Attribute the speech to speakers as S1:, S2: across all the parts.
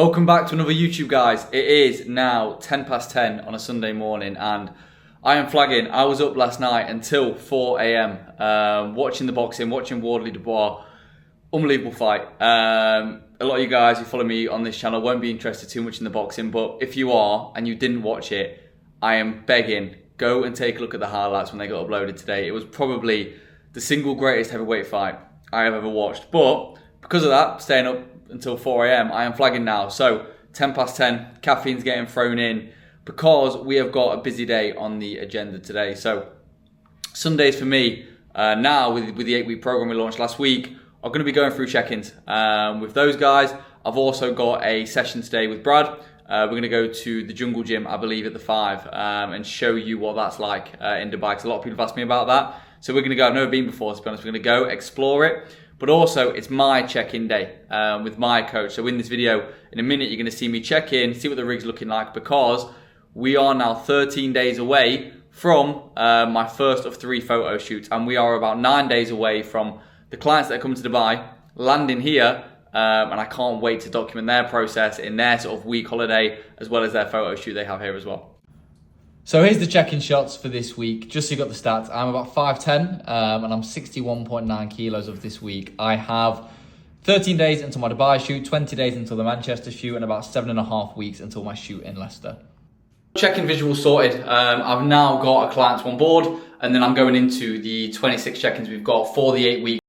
S1: Welcome back to another YouTube, guys. It is now 10 past 10 on a Sunday morning and I am flagging. I was up last night until 4 AM watching the boxing, watching Wardley Dubois. Unbelievable fight. A lot of you guys who follow me on this channel won't be interested too much in the boxing, but if you are and you didn't watch it, I am begging, go and take a look at the highlights when they got uploaded today. It was probably the single greatest heavyweight fight I have ever watched. But because of that, staying up until 4 AM, I am flagging now. So 10 past 10, caffeine's getting thrown in because we have got a busy day on the agenda today. So Sundays for me, now with the 8-week program we launched last week, are going to be going through check-ins with those guys. I've also got a session today with Brad. We're going to go to the Jungle Gym, I believe, at the 5 and show you what that's like in Dubai, because a lot of people have asked me about that. So we're going to go. I've never been before, to be honest. We're going to go explore it. But also, it's my check-in day with my coach. So in this video, in a minute, you're going to see me check in, see what the rig's looking like, because we are now 13 days away from my first of 3 photo shoots. And we are about 9 days away from the clients that are coming to Dubai landing here. And I can't wait to document their process in their sort of week holiday, as well as their photo shoot they have here as well. So here's the check-in shots for this week. Just so you got the stats, I'm about 5'10", and I'm 61.9 kilos of this week. I have 13 days until my Dubai shoot, 20 days until the Manchester shoot, and about 7.5 weeks until my shoot in Leicester. Check-in visual sorted. I've now got a client on board, and then I'm going into the 26 check-ins we've got for the 8 weeks.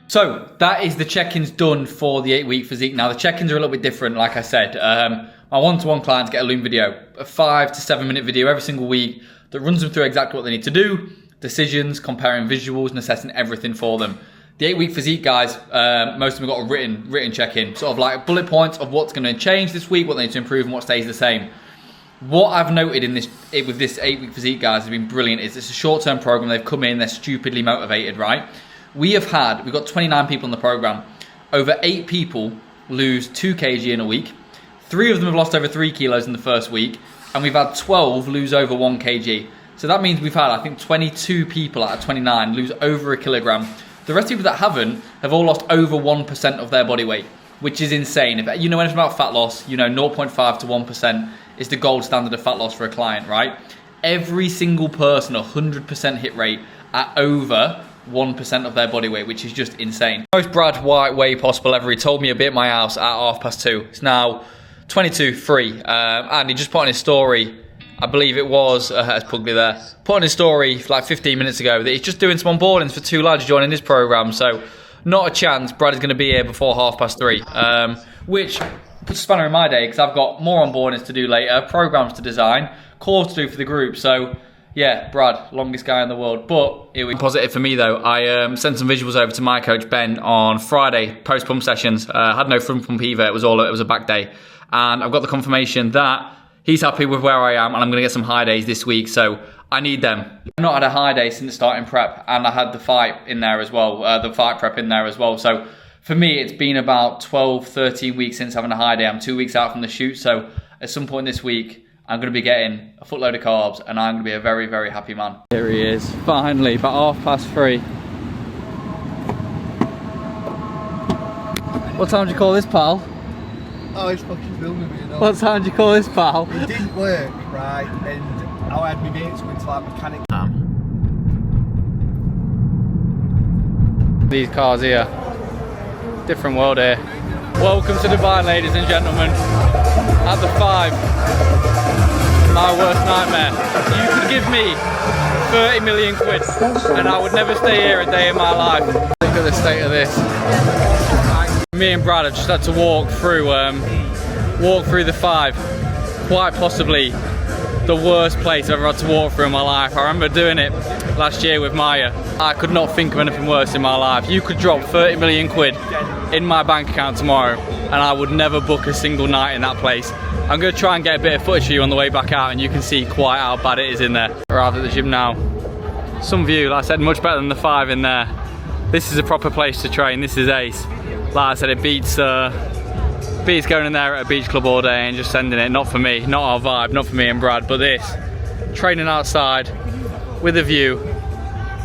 S1: So that is the check-ins done for the 8-week physique. Now the check-ins are a little bit different, like I said. My one-to-one clients get a Loom video, a 5 to 7 minute video every single week that runs them through exactly what they need to do, decisions, comparing visuals and assessing everything for them. The 8-week physique guys, most of them got a written check-in, sort of like bullet points of what's going to change this week, what they need to improve and what stays the same. What I've noted in with this 8-week physique guys has been brilliant is it's a short-term program. They've come in, they're stupidly motivated, right? We've got 29 people in the program. Over 8 people lose 2 kg in a week. 3 of them have lost over 3 kilos in the first week. And we've had 12 lose over 1 kg. So that means we've had, I think, 22 people out of 29 lose over 1 kilogram. The rest of the people that haven't have all lost over 1% of their body weight, which is insane. If you know anything about fat loss, you know 0.5 to 1% is the gold standard of fat loss for a client, right? Every single person, 100% hit rate at over 1% of their body weight, which is just insane. Most Brad White way possible ever. He told me a bit at my house at 2:30. It's now 22:03, and he just put on his story, I believe it was, it's Pugly there, put on his story like 15 minutes ago that he's just doing some onboardings for 2 lads joining his program. So not a chance Brad is going to be here before 3:30, which puts a spanner in my day because I've got more onboardings to do later, programs to design, calls to do for the group. So yeah, Brad, longest guy in the world, but it was positive for me though. I sent some visuals over to my coach Ben on Friday, post pump sessions. Had no front pump either. It was a back day, and I've got the confirmation that he's happy with where I am, and I'm going to get some high days this week. So I need them. I've not had a high day since starting prep, and I had the fight in there as well, the fight prep in there as well. So for me, it's been about 12, 13 weeks since having a high day. I'm 2 weeks out from the shoot, so at some point this week, I'm going to be getting a footload of carbs and I'm going to be a very, very happy man. Here he is, finally, about 3:30. What time do you call this, pal?
S2: Oh, he's fucking filming me, you know.
S1: What time do you call this, pal?
S2: It didn't work, right, and I had my mates going to like mechanic.
S1: These cars here, different world here. Welcome to Dubai, ladies and gentlemen. At the 5. My worst nightmare. You could give me 30 million quid and I would never stay here a day in my life. Look at the state of this. Me and Brad have just had to walk through the 5. Quite possibly the worst place I've ever had to walk through in my life. I remember doing it last year with Maya. I could not think of anything worse in my life. You could drop 30 million quid in my bank account tomorrow and I would never book a single night in that place. I'm going to try and get a bit of footage for you on the way back out and you can see quite how bad it is in there. We're out at the gym now. Some view, like I said, much better than the 5 in there. This is a proper place to train, this is ace. Like I said, it beats Beats going in there at a beach club all day and just sending it, not for me, not our vibe, not for me and Brad, but this. Training outside with a view.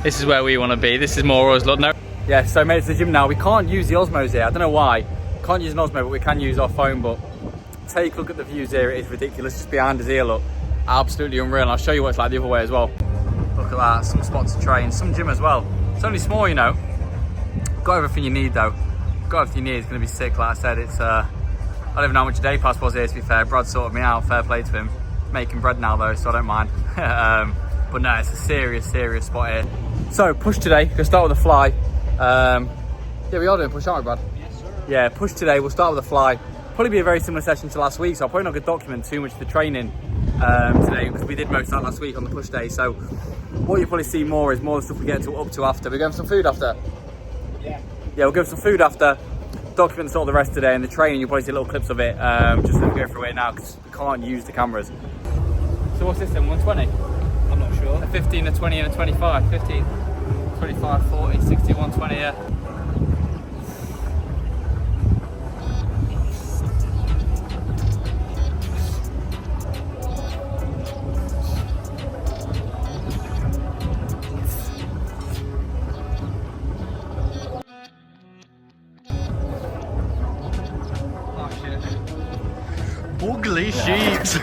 S1: This is where we want to be. This is more us, look, no. Yeah, so made it to the gym now. We can't use the Osmos here, I don't know why. Can't use an Osmo, but we can use our phone, but take a look at the views here, it is ridiculous. Just behind us here, look. Absolutely unreal, and I'll show you what it's like the other way as well. Look at that, some spots to train, some gym as well. It's only small, you know. Got everything you need though. Got everything you need, it's going to be sick, like I said. It's I don't even know how much a day pass was here, to be fair. Brad sorted me out, fair play to him. Making bread now though, so I don't mind. But no, it's a serious spot here. So, push today, gonna start with a fly. Yeah, we are doing push, aren't we, Brad?
S2: Yes, sir.
S1: Yeah, push today, we'll start with a fly. Probably be a very similar session to last week, so I'll probably not gonna document too much of the training today, because we did most of that last week on the push day. So, what you'll probably see more is more of the stuff we get up to after. We're going for some food after?
S2: Yeah.
S1: Yeah, we'll go for some food after. Document sort of the rest today, and the training, you'll probably see little clips of it, just so we go through it now, because we can't use the cameras. So what's this then, 120?
S2: I'm not sure.
S1: A 15, a 20 and a 25. 15, 25, 40, 60, 120, yeah. Ugly sheeps.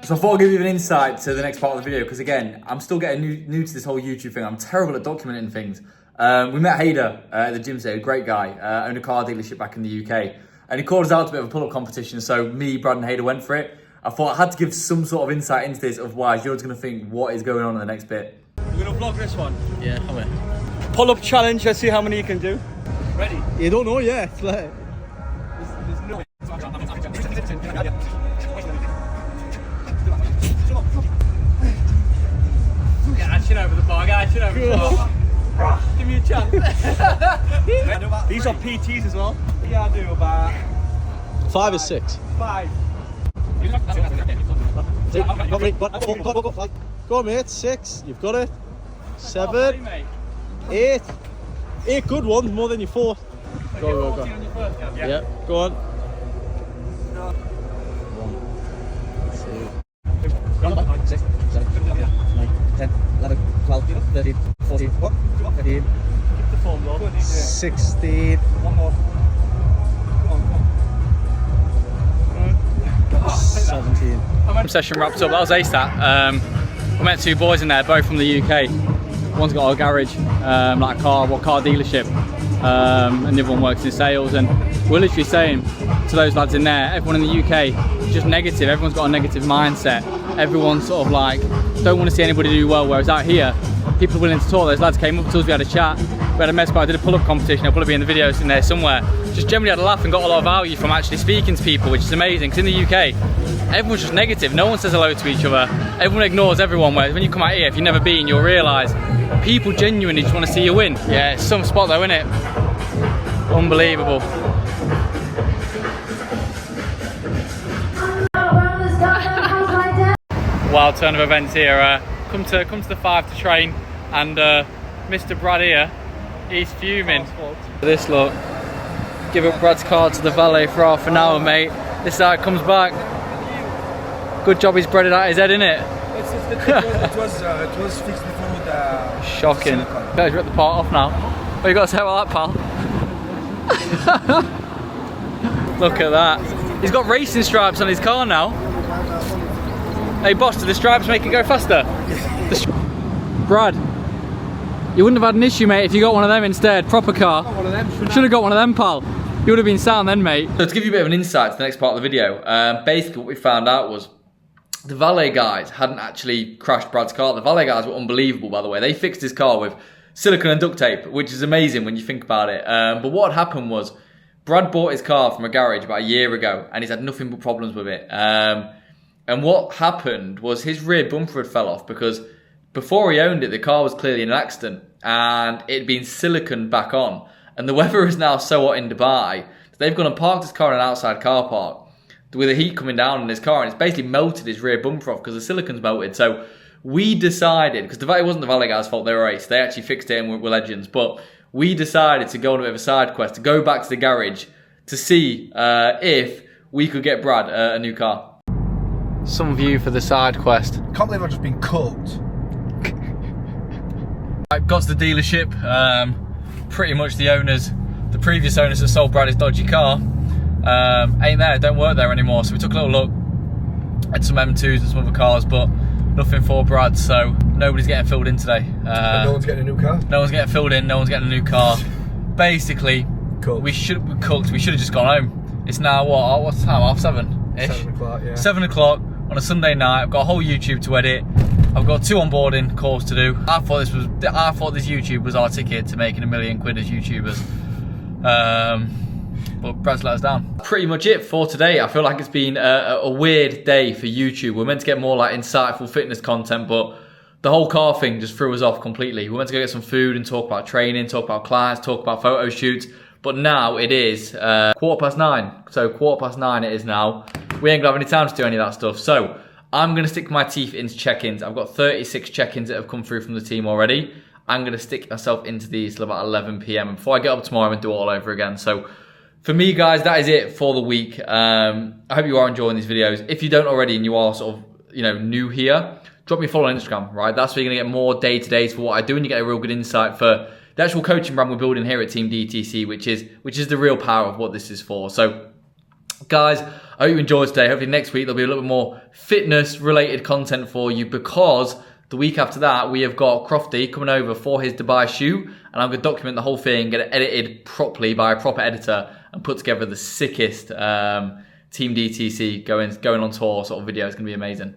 S1: So I thought I'd give you an insight to the next part of the video, because again, I'm still getting new to this whole YouTube thing. I'm terrible at documenting things. We met Hader at the gym today, a great guy, owned a car dealership back in the UK. And he called us out to a bit of a pull-up competition, so me, Brad and Hader went for it. I thought I had to give some sort of insight into this, otherwise you're just going to think what is going on in the next bit.
S2: We're going to vlog this one.
S3: Yeah, come here.
S2: Pull-up challenge, let's see how many you can do. Ready?
S3: You don't know yet. It's like...
S2: There's no...
S1: Get action over the bar, get action over the bar.
S2: Give me a chance. These are PTs as well. Yeah, I do about
S3: 5 or 6.
S2: 5.
S3: Go on, mate. 6. You've got it. 7. 8. 8 good ones, more than you thought. Go. Yeah, go on. 1, 2, 6, 7, 8, 9, 10, 11, 12, 13, 14, 15,
S2: Keep the form low.
S3: 16,
S2: One more. Come on.
S3: 17.
S1: Session wrapped up, that was ASAT. We met 2 boys in there, both from the UK. One's got a garage, like a car dealership, and the other one works in sales. And we're literally saying to those lads in there, everyone in the UK is just negative. Everyone's got a negative mindset. Everyone's sort of like, don't want to see anybody do well. Whereas out here, people are willing to talk. Those lads came up to us, we had a chat, we had a mess about, I did a pull-up competition. I'll probably be in the videos in there somewhere. Just generally had a laugh and got a lot of value from actually speaking to people, which is amazing. Because in the UK, everyone's just negative. No one says hello to each other. Everyone ignores everyone. Whereas when you come out here, if you've never been, you'll realise people genuinely just want to see you win. Yeah, it's some spot though, isn't it? Unbelievable. Wild turn of events here. Come to the 5 to train, and Mr. Brad here, he's fuming. This look. Give up Brad's card to the valet for half an hour, mate. This is how it comes back. Good job he's breaded out his head, innit?
S2: It was fixed before with the...
S1: Shocking. Guys, we're at the part off now. What you got to say about that, pal? Look at that. He's got racing stripes on his car now. Hey boss, do the stripes make it go faster? Brad, you wouldn't have had an issue, mate, if you got one of them instead. Proper car. Should have got one of them, pal. You would have been sound then, mate. So to give you a bit of an insight to the next part of the video, basically what we found out was the valet guys hadn't actually crashed Brad's car. The valet guys were unbelievable, by the way. They fixed his car with silicone and duct tape, which is amazing when you think about it. But what had happened was Brad bought his car from a garage about a year ago, and he's had nothing but problems with it. And what happened was his rear bumper had fell off because before he owned it, the car was clearly in an accident and it had been siliconed back on. And the weather is now so hot in Dubai that they've gone and parked his car in an outside car park with the heat coming down on his car, and it's basically melted his rear bumper off because the silicone's melted. So we decided, because it wasn't the valet guy's fault, they were ace. They actually fixed it and were legends. But we decided to go on a bit of a side quest, to go back to the garage to see if we could get Brad a new car. Some view for the side quest.
S4: Can't believe I've just been cooked.
S1: Got to the dealership. Pretty much the previous owners that sold Brad his dodgy car ain't there, don't work there anymore. So we took a little look at some M2s and some other cars, but nothing for Brad, so nobody's getting filled in today.
S4: And no one's getting a new car?
S1: No one's getting filled in, no one's getting a new car. Basically,
S4: Cooked.
S1: we should have just gone home. It's now what's the time? 7:30-ish?
S4: 7 o'clock, yeah.
S1: 7 o'clock on a Sunday night. I've got a whole YouTube to edit. I've got 2 onboarding calls to do. I thought this YouTube was our ticket to making £1 million as YouTubers. But Brad's let us down. Pretty much it for today. I feel like it's been a weird day for YouTube. We're meant to get more like insightful fitness content, but the whole car thing just threw us off completely. We went to go get some food and talk about training, talk about clients, talk about photo shoots. But now it is 9:15. So 9:15 it is now. We ain't gonna have any time to do any of that stuff. So I'm gonna stick my teeth into check-ins. I've got 36 check-ins that have come through from the team already. I'm gonna stick myself into these till about 11 PM. And before I get up tomorrow, I'm gonna do it all over again. So for me, guys, that is it for the week. I hope you are enjoying these videos. If you don't already and you are sort of, new here, drop me a follow on Instagram, right? That's where you're gonna get more day-to-days for what I do, and you get a real good insight for the actual coaching brand we're building here at Team DTC, which is the real power of what this is for. So, guys, I hope you enjoyed today. Hopefully next week there'll be a little bit more fitness-related content for you, because the week after that we have got Crofty coming over for his Dubai shoot, and I'm gonna document the whole thing, get it edited properly by a proper editor, and put together the sickest Team DTC going on tour sort of video. It's gonna be amazing.